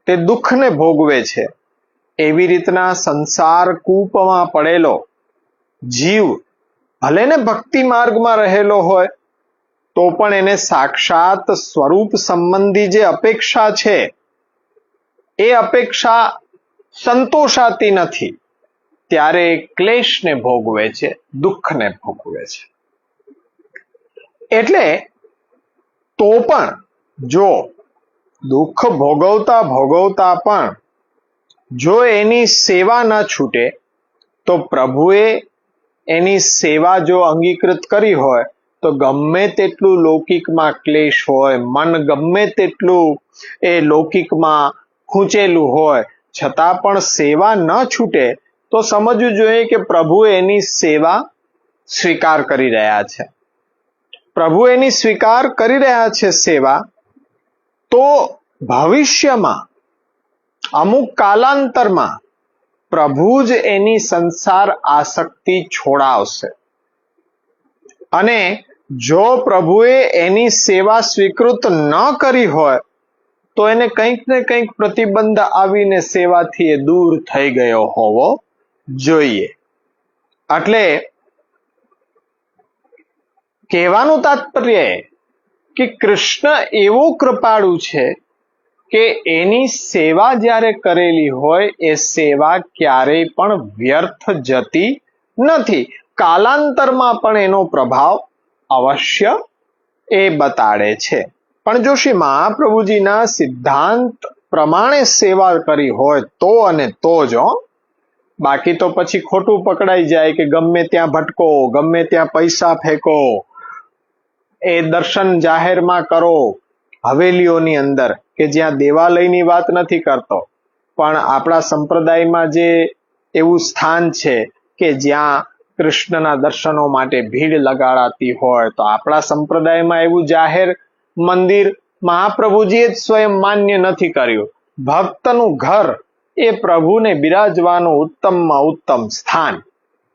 તે દુઃખને ભોગવે છે. એવી રીતના સંસાર કૂપમાં પડેલો જીવ ભલે ને ભક્તિ માર્ગમાં રહેલો હોય તો પણ એને સાક્ષાત સ્વરૂપ સંબંધી જે અપેક્ષા છે એ અપેક્ષા સંતોષાતી નથી, ત્યારે ક્લેશને ભોગવે છે, દુઃખને ભોગવે છે. એટલે તો પણ જો દુઃખ ભોગવતા ભોગવતા પણ જો એની સેવા ન છૂટે, તો પ્રભુએ એની સેવા જો અંગીકૃત કરી હોય તો ગમે તેટલું લૌકિકમાં ક્લેશ હોય, મન ગમે તેટલું એ લૌકિકમાં ખૂંચેલું હોય, છતાં પણ સેવા ન છૂટે તો સમજવું જોઈએ કે પ્રભુ એની સેવા સ્વીકાર કરી રહ્યા છે. પ્રભુ એની સ્વીકાર કરી રહ્યા છે સેવા, તો ભવિષ્યમાં અમુક કાલાંતરમાં પ્રભુ જ એની સંસાર આસક્તિ છોડાવશે. અને જો પ્રભુએ એની સેવા સ્વીકૃત ન કરી હોય તો એને કંઈક ને કંઈક પ્રતિબંધ આવીને સેવાથી એ દૂર થઈ ગયો હોવો જોઈએ. એટલે કહેવાનું તાત્પર્ય કે કૃષ્ણ એવો કૃપાળુ છે કે એની સેવા જ્યારે કરેલી હોય એ સેવા ક્યારેય પણ વ્યર્થ જતી નથી. કાલાંતરમાં પણ એનો પ્રભાવ અવશ્ય એ બતાડે છે. પણ જો શ્રી મહાપ્રભુજીના સિદ્ધાંત પ્રમાણે સેવા કરી હોય તો અને તો જ, બાકી તો પછી ખોટું પકડાઈ જાય કે ગમે ત્યાં ભટકો, ગમે ત્યાં પૈસા ફેંકો, એ દર્શન જાહેરમાં કરો હવેલીઓની અંદર, કે જ્યાં દેવાલયની વાત નથી કરતો, પણ આપણા સંપ્રદાયમાં જે એવું સ્થાન છે કે જ્યાં કૃષ્ણના દર્શનો માટે ભીડ લગાડાતી હોય, તો આપણા સંપ્રદાયમાં એવું જાહેર મંદિર મહાપ્રભુજીએ જ સ્વયં માન્ય નથી કર્યું. ભક્તનું ઘર એ પ્રભુને બિરાજવાનું ઉત્તમમાં ઉત્તમ સ્થાન,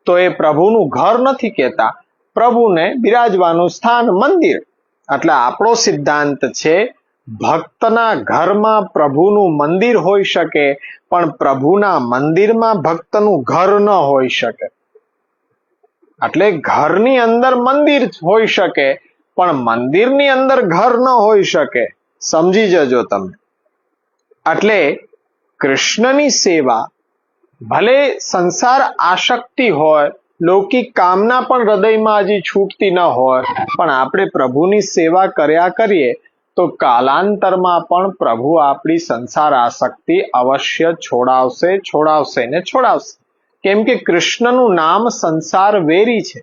તો એ પ્રભુનું ઘર નથી કહેતા, પ્રભુને બિરાજવાનું સ્થાન મંદિર. એટલે આપણો સિદ્ધાંત છે ભક્તના ઘરમાં પ્રભુનું મંદિર હોઈ શકે, પણ પ્રભુના મંદિરમાં ભક્તનું ઘર ન હોઈ શકે. એટલે ઘરની અંદર મંદિર હોઈ શકે, પણ મંદિરની અંદર ઘર ન હોઈ શકે. સમજી જજો તમે. એટલે કૃષ્ણની સેવા ભલે સંસાર આસક્તિ હોય, લૌકિક કામના પણ હૃદયમાં હજી છૂટતી ન હોય, પણ આપણે પ્રભુની સેવા કર્યા કરીએ તો કાલાંતરમાં પણ પ્રભુ આપણી સંસાર આસક્તિ અવશ્ય છોડાવશે ને છોડાવશે. કેમ કે કૃષ્ણનું નામ સંસાર વેરી છે.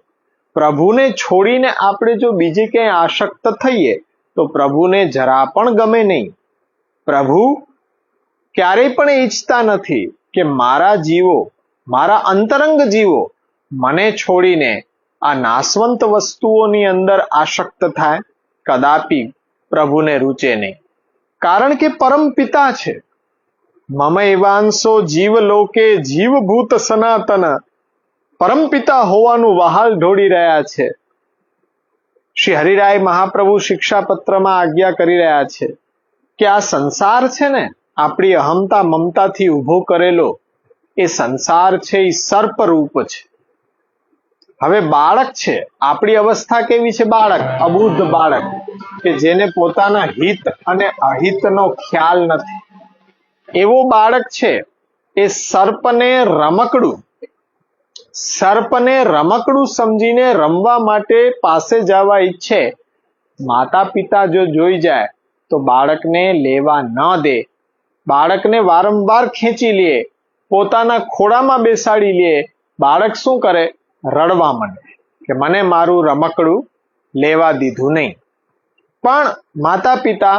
પ્રભુને છોડીને આપણે જો બીજે ક્યાંય આસક્ત થઈએ તો પ્રભુને જરા પણ ગમે નહીં. પ્રભુ ક્યારેય પણ ઈચ્છતા નથી કે મારા જીવો, મારા અંતરંગ જીવો મને છોડીને આ નાશવંત વસ્તુઓની અંદર આસક્ત થાય. કદાપી પ્રભુને રૂચે નહીં. કારણ કે પરમ પિતા છે. મમ એવાંશો જીવ લોકે જીવભૂત સનાતન, પરમપિતા હોવાનું વહાલ ઢોળી રહ્યા છે. શ્રી હરિરાય મહાપ્રભુ શિક્ષાપત્રમાં આજ્ઞા કરી રહ્યા છે કે આ સંસાર છે ને, આપણી અહમતા મમતાથી ઊભો કરેલો એ સંસાર છે, એ સર્પરૂપ છે. હવે બાળક છે, આપણી અવસ્થા કેવી છે? બાળક, અબુદ્ધ બાળક, કે જેને પોતાના હિત અને અહિતનો ખ્યાલ નથી. એવો બાળક છે એ સર્પને રમકડું સમજીને રમવા માટે પાસે જવા ઈચ્છે. માતા પિતા જો જોઈ જાય તો બાળકને લેવા ન દે, બાળકને વારંવાર ખેંચી લે, પોતાના ખોળામાં બેસાડી લે. બાળક શું કરે? રડવા માંડે કે મને મારું રમકડું લેવા દીધું નહીં. પણ માતા પિતા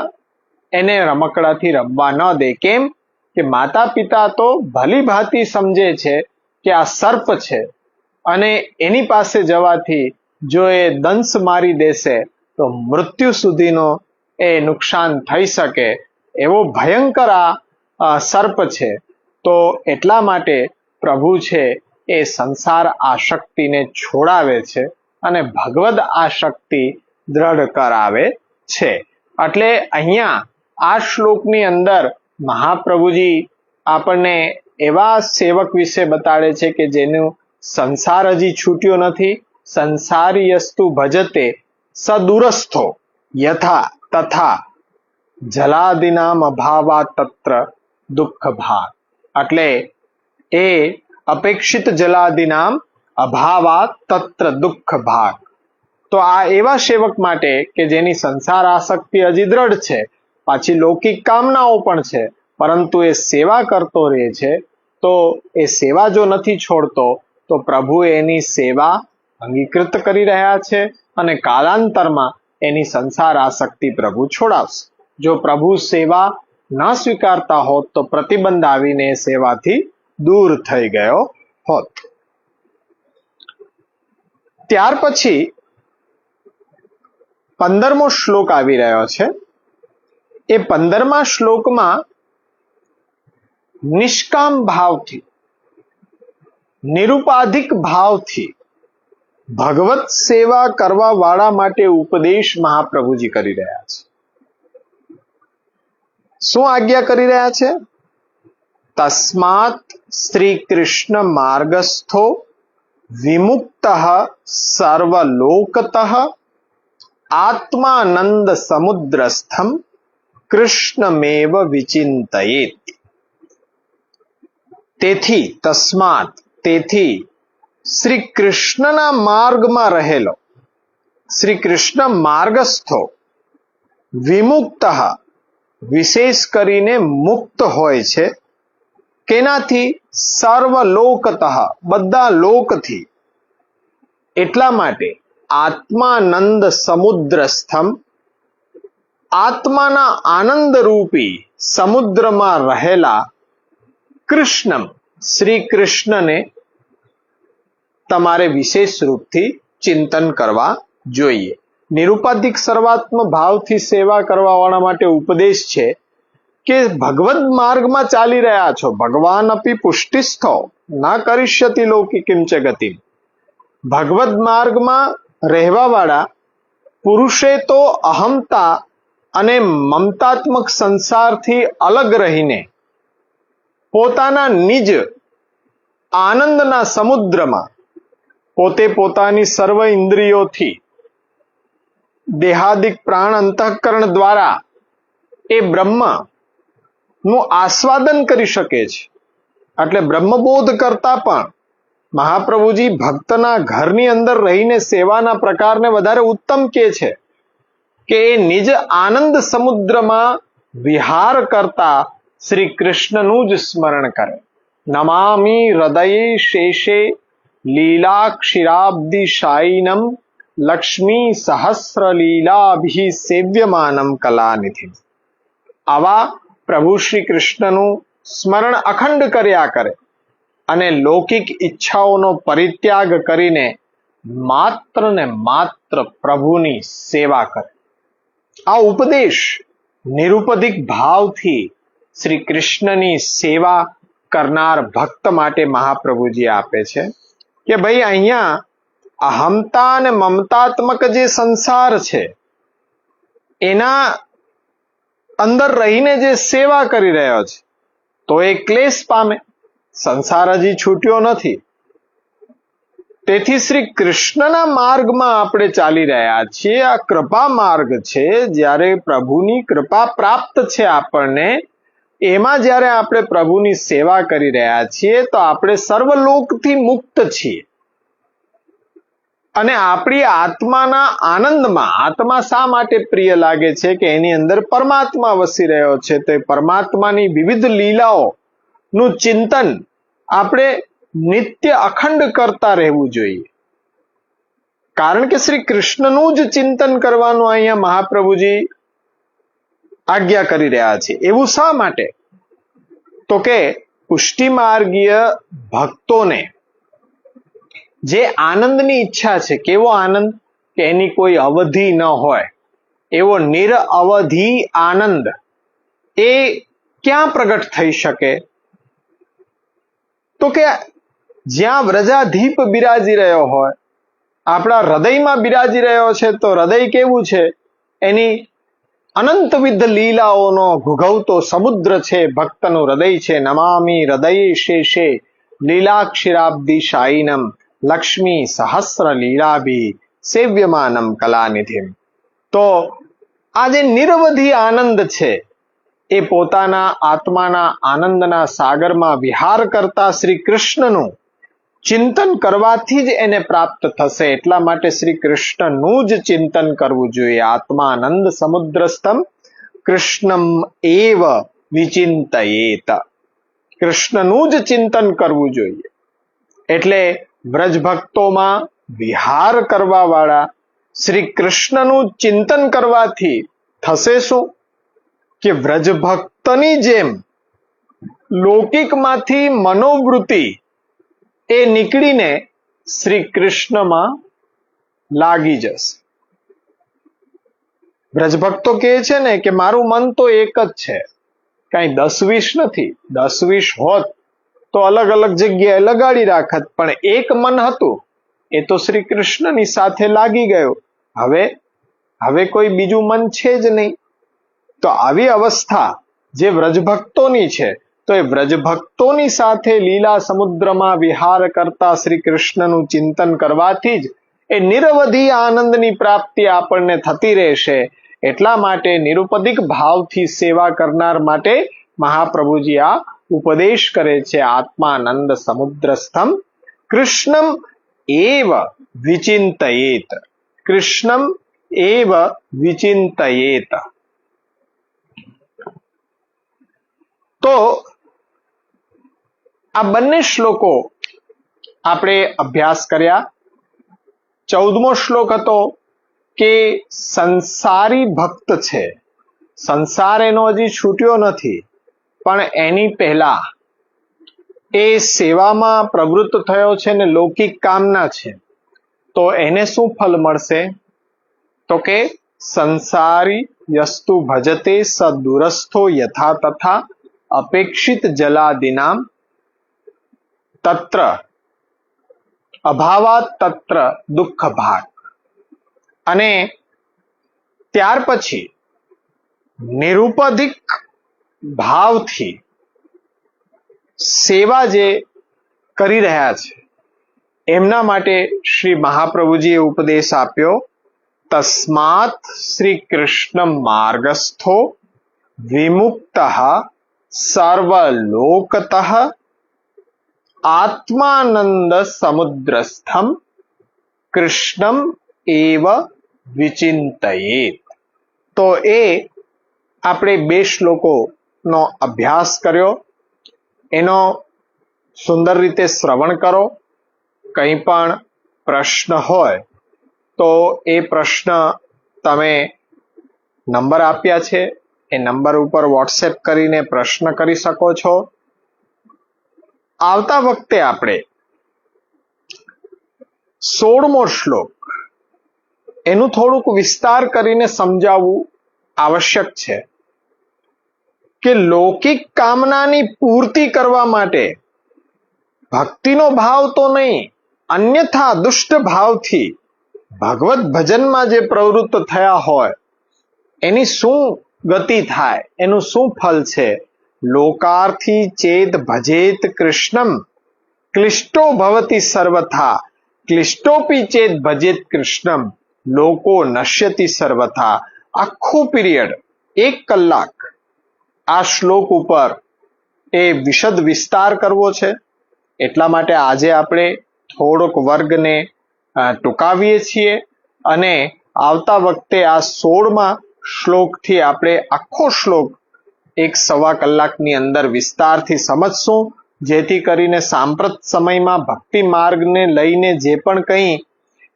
એને રમકડાથી રમવા ન દે. કેમ? કે માતા પિતા તો ભલી ભાંતિ સમજે છે કે આ સર્પ છે અને એની પાસે જવાથી જો એ દંશ મારી દેશે તો મૃત્યુ સુધીનો એ નુકસાન થઈ શકે, એવો ભયંકર આ સર્પ છે. તો એટલા માટે પ્રભુ છે એ સંસાર આસક્તિને છોડાવે છે અને ભગવદ આસક્તિ દ્રઢ કરાવે છે. એટલે અહીંયા આ શ્લોકની અંદર મહાપ્રભુજી આપણને એવા સેવક વિશે બતાડે છે કે જેનું સંસાર હજી છૂટ્યો નથી. સંસારી અસ્તુ ભજતે સદુરસ્થો યથા તથા જલાદિનામ અભાવા તત્ર દુઃખ ભાગ. એટલે એ અપેક્ષિત જલાદિનામ અભાવા તત્ર દુઃખ ભાગ. તો આ એવા સેવક માટે કે જેની સંસાર આસક્તિ હજી દ્રઢ છે, પાછી લૌકિક કામનાઓ પણ છે, પરંતુ એ સેવા કરતો રહે છે, તો એ સેવા જો નથી છોડતો તો પ્રભુ એની સેવા અંગીકૃત કરી રહ્યા છે અને કાલાંતરમાં એની સંસાર આસક્તિ પ્રભુ છોડાવશે. જો પ્રભુ સેવા ન સ્વીકારતા હોત તો પ્રતિબંધ આવીને એ સેવાથી દૂર થઈ ગયો હોત. ત્યાર પછી 15મો શ્લોક આવી રહ્યો છે. એ 15મા શ્લોકમાં નિષ્કામ ભાવથી, નિરુપાધિક ભાવથી ભગવત સેવા કરવા વાળા માટે ઉપદેશ મહાપ્રભુજી કરી રહ્યા છે. શું આજ્ઞા કરી રહ્યા છે? તસ્માત શ્રી કૃષ્ણ માર્ગસ્થો વિમુક્ત સર્વલોકતઃ આત્માનંદ સમુદ્રસ્થમ કૃષ્ણમેવ વિચિંતયેત. તેથી તસ્માત, તેથી શ્રી કૃષ્ણના માર્ગમાં રહેલો, શ્રી કૃષ્ણ માર્ગસ્થો વિમુક્ત, વિશેષ કરીને મુક્ત હોય છે. કેનાથી? સર્વલોકતઃ, બધા લોકથી. એટલા માટે આત્માનંદ સમુદ્રસ્થમ, આત્માના આનંદ રૂપી સમુદ્રમાં રહેલા કૃષ્ણમ, શ્રી કૃષ્ણને તમારે વિશેષ રૂપથી ચિંતન કરવા જોઈએ. નિરુપાધિક સર્વાત્મ ભાવથી સેવા કરવા વાળા માટે ઉપદેશ છે કે ભગવદ માર્ગમાં ચાલી રહ્યા છો. ભગવાન અપી પુષ્ટિસ્થો ના કરિષ્યતિ લૌકિકીમ ચ ગતિમ. ભગવદ માર્ગમાં રહેવા વાળા પુરુષે તો અહમતા અને મમતાત્મક સંસારથી અલગ રહીને પોતાના નિજ આનંદના સમુદ્રમાં પોતે પોતાની સર્વ ઇન્દ્રિયોથી, દેહાદિક પ્રાણ અંતઃકરણ દ્વારા એ બ્રહ્મ નું આસ્વાદન કરી શકે છે. એટલે બ્રહ્મબોધ કરતા પણ મહાપ્રભુજી ભક્તના ઘરની અંદર રહીને સેવાના પ્રકારને વધારે ઉત્તમ કહે છે કે એ નિજ આનંદ સમુદ્રમાં વિહાર કરતા શ્રી કૃષ્ણનું જ સ્મરણ કરે. નમામિ હૃદયે શેષે લીલાક્ષીરાબ્ધિ શાયિનમ લક્ષ્મી સહસ્ર લીલાભિ સેવ્યમાનમ કલાનિધિ. આવા પ્રભુ શ્રી કૃષ્ણનું સ્મરણ અખંડ કર્યા કરે અને લૌકિક ઈચ્છાઓનો પરિત્યાગ કરીને માત્ર ને માત્ર પ્રભુની સેવા કરે. આ ઉપદેશ નિરુપધિક ભાવથી શ્રી કૃષ્ણની સેવા કરનાર ભક્ત માટે મહાપ્રભુજી આપે છે કે ભાઈ અહીંયા અહમતા અને મમતાત્મક જે સંસાર છે એના અંદર રહીને જે સેવા કરી રહ્યો છે તો એ ક્લેશ પામે, સંસાર હજી છૂટ્યો નથી. તેથી શ્રી કૃષ્ણના માર્ગમાં આપણે ચાલી રહ્યા છીએ. આ કૃપા માર્ગ છે. જ્યારે પ્રભુની કૃપા પ્રાપ્ત છે આપણને, એમાં જ્યારે આપણે પ્રભુની સેવા કરી રહ્યા છીએ તો આપણે સર્વલોકથી મુક્ત છીએ અને આપણી આત્માના આનંદમાં, આત્મા શા માટે પ્રિય લાગે છે કે એની અંદર પરમાત્મા વસી રહ્યો છે. તો એ પરમાત્માની વિવિધ લીલાઓ નું ચિંતન આપણે નિત્ય અખંડ કરતા રહેવું જોઈએ. કારણ કે શ્રી કૃષ્ણનું જ ચિંતન કરવાનું અહીંયા મહાપ્રભુજી આજ્ઞા કરી રહ્યા છે. એવું શા માટે? તો કે પુષ્ટિ માર્ગીય ભક્તોને જે આનંદની ઈચ્છા છે, કેવો આનંદ કે એની કોઈ અવધિ ન હોય, એવો નિરઅવધિ આનંદ એ ક્યાં પ્રગટ થઈ શકે? તો કે જ્યાં વ્રજાધીપ બિરાજી રહ્યો હોય, આપણા હૃદયમાં બિરાજી રહ્યો છે. તો હૃદય કેવું છે? એની અનંતવિધ લીલાઓનો ઘૂઘવતો સમુદ્ર છે ભક્તનું હૃદય છે. નમામિ હૃદયે શેષે લીલાક્ષીરાબ્ધિ શાયિનમ લક્ષ્મી સહસ્ર લીલાભિ સેવ્યમાનમ કલાનિધિમ. તો આ જે નિરવધિ આનંદ છે એ પોતાના આત્માના આનંદના સાગરમાં વિહાર કરતા શ્રી કૃષ્ણનું ચિંતન કરવાથી જ એને પ્રાપ્ત થશે. એટલા માટે શ્રી કૃષ્ણનું જ ચિંતન કરવું જોઈએ. આત્માનંદ સમુદ્રસ્થમ કૃષ્ણમ એવ વિચિંતયેત. કૃષ્ણનું જ ચિંતન કરવું જોઈએ. એટલે વ્રજ ભક્તોમાં વિહાર કરવા વાળા શ્રી કૃષ્ણનું ચિંતન કરવાથી થશે શું કે વ્રજ ભક્તની જેમ લૌકિકમાંથી મનોવૃત્તિ એ નીકળીને શ્રી કૃષ્ણમાં લાગી જશે. વ્રજભક્તો કહે છે ને કે મારું મન તો એક જ છે, કઈ 10-20 નથી. 10-20 હોત તો અલગ અલગ જગ્યાએ લગાડી રાખત, પણ એક મન હતું એ તો શ્રી કૃષ્ણની સાથે લાગી ગયો. હવે કોઈ બીજું મન છે જ નહીં. તો આવી અવસ્થા જે વ્રજભક્તોની છે, તો એ વ્રજભક્તોની સાથે લીલા સમુદ્રમાં વિહાર કરતા શ્રી કૃષ્ણનું ચિંતન કરવાથી જ એ નિરવધિ આનંદની પ્રાપ્તિ આપણને થતી રહેશે. એટલા માટે નિરુપદિક ભાવથી સેવા કરનાર માટે મહાપ્રભુજી આ ઉપદેશ કરે છે. આત્માનંદ સમુદ્રસ્થમ કૃષ્ણમ એવ વિચિંતયેત. કૃષ્ણમ એવ વિચિંતયેત. તો આ બંને શ્લોકો આપણે અભ્યાસ કર્યા. 14મો શ્લોક હતો કે સંસારી ભક્ત છે, સંસાર એનો હજી છૂટ્યો નથી, પણ એની પહેલા એ સેવામાં પ્રવૃત્ત થયો છે ને લૌકિક કામના છે, તો એને શું ફલ મળશે? તો કે સંસારી યસ્તુ ભજતે સદુરસ્થો યથા તથા અપેક્ષિત જલાદિનામ તત્ર અભાવાત તત્ર દુઃખ ભાગ. અને ત્યાર પછી નિરુપધિક ભાવથી સેવા જે કરી રહ્યા છે એમના માટે શ્રી મહાપ્રભુજીએ ઉપદેશ આપ્યો. તસ્માત શ્રી કૃષ્ણ માર્ગસ્થો વિમુક્ત સર્વલોકતઃ આત્માનંદ સમુદ્રસ્થમ કૃષ્ણમ એવ વિચિંતયેત. તો એ આપણે 2 શ્લોકોનો અભ્યાસ કર્યો. એનો સુંદર રીતે શ્રવણ કરો. કંઈ પણ પ્રશ્ન હોય તો એ પ્રશ્ન તમે નંબર આપ્યા છે એ નંબર ઉપર વોટ્સએપ કરીને પ્રશ્ન કરી શકો છો. આવતા વખતે આપણે 16મો શ્લોક એનું થોડુંક વિસ્તાર કરીને સમજાવવું આવશ્યક છે કે લૌકિક કામનાની પૂર્તિ કરવા માટે ભક્તિનો ભાવ તો નહીં, અન્યથા દુષ્ટ ભાવથી ભગવત ભજનમાં જે પ્રવૃત્ત થયા હોય એની શું ગતિ થાય, એનું શું ફલ છે? લોકાર્થી ચેત ભજેત કૃષ્ણમ ક્લિષ્ટો ભવતિ સર્વથા ક્લિષ્ટોપી ચેત ભજેત કૃષ્ણમ લોકો નશ્યતિ સર્વથા. આખું પીરિયડ 1 કલાક આ શ્લોક ઉપર એ વિશદ વિસ્તાર કરવો છે. એટલા માટે આજે આપણે થોડોક વર્ગને ટૂંકાવીએ છીએ અને આવતા વખતે આ 16મા શ્લોકથી આપણે આખો શ્લોક 1-1.25 કલાકની અંદર વિસ્તારથી સમજશું, જેથી કરીને સાંપ્રત સમયમાં ભક્તિ માર્ગને લઈને જે પણ કંઈ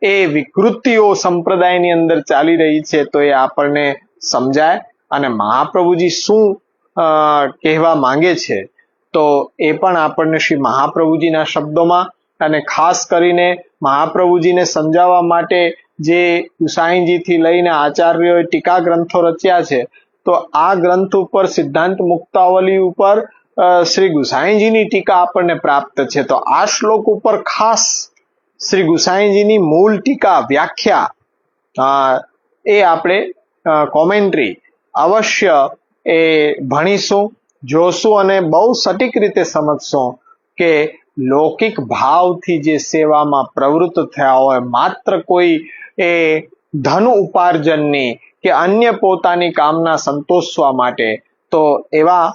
એ વિકૃતિઓ સંપ્રદાયની અંદર ચાલી રહી છે તો એ આપણને સમજાય અને મહાપ્રભુજી શું કહેવા માંગે છે તો એ પણ આપણને શ્રી મહાપ્રભુજીના શબ્દોમાં અને ખાસ કરીને મહાપ્રભુજીને સમજાવવા માટે જે ગુસાઈજીથી લઈને આચાર્યોએ ટીકા ગ્રંથો રચ્યા છે, તો આ ગ્રંથ ઉપર સિદ્ધાંત મુક્તાવલી ઉપર શ્રી ગુસાઈજીની ટીકા આપણને પ્રાપ્ત છે. તો આ શ્લોક ઉપર ખાસ શ્રી ગુસાઈજીની મૂળ ટીકા વ્યાખ્યા એ આપણે કોમેન્ટ્રી અવશ્ય એ ભણીશું, જોશું અને બહુ સટીક રીતે સમજશું કે લૌકિક ભાવથી જે સેવામાં પ્રવૃત્ત થયા હોય, માત્ર કોઈ એ ધન ઉપાર્જનની કે અન્ય પોતાની કામના સંતોષવા માટે, તો એવા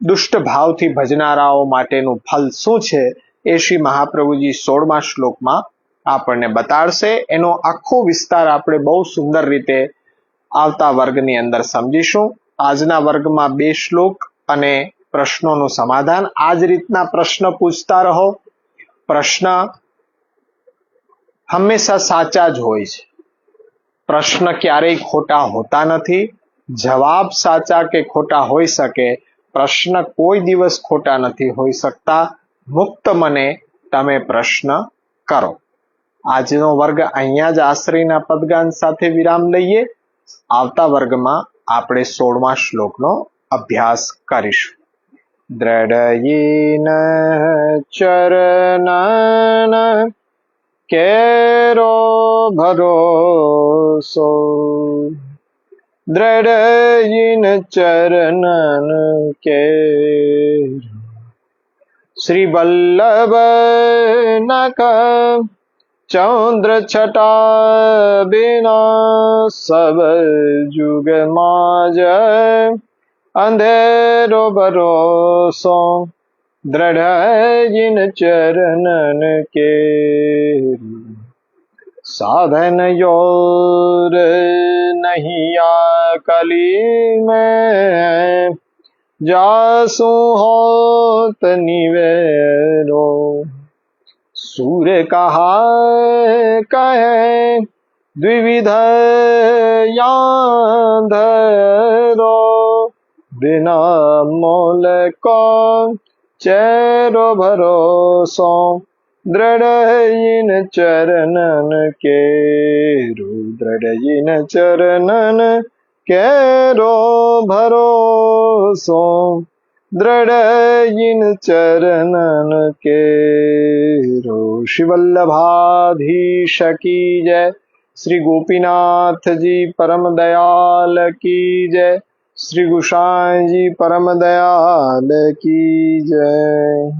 દુષ્ટ ભાવથી ભજનારાઓ માટેનું ફલ શું છે એ શ્રી મહાપ્રભુજી 16મા શ્લોકમાં આપણને બતાડશે. એનો આખો વિસ્તાર આપણે બહુ સુંદર રીતે આવતા વર્ગની અંદર સમજીશું. આજના વર્ગમાં 2 શ્લોક અને પ્રશ્નોનું સમાધાન. આ જ રીતના પ્રશ્ન પૂછતા રહો. પ્રશ્ન હંમેશા સાચા જ હોય છે. પ્રશ્ન ક્યારેય ખોટા હોતા નથી. જવાબ સાચા કે ખોટા હોઈ શકે, પ્રશ્ન કોઈ દિવસ ખોટા નથી હોઈ શકતા. મુક્ત મને તમે પ્રશ્ન કરો. આજનો વર્ગ અહીંયા જ આશ્રયના પદગાન સાથે વિરામ લઈએ. આવતા વર્ગમાં આપણે 16મા શ્લોકનો અભ્યાસ કરીશું. દ્રઢયેન ચરનન કેરો ભરોસો, દ્રઢયેન ચરનન કેરો. શ્રી વલ્લભ નખ चंद्र छटा बिना सब जुग माज, अंधेरो भरोसो दृढ़ जिन चरणन के. साधन योर नहीं आ कली में, जासु होत निवेरो. सूर्य कहा कहे द्विविध याधरो, बिना मोल को चेरो भरोसो दृढ़ इन चरणन के. दृढ़ इन चरणन केरो भरोसो दृढ़ इन चरणन केरो. श्री वल्लभाधीश की जय. श्री गोपीनाथ जी परम दयाल की जय. श्री गोसाई जी परम दयाल की जय.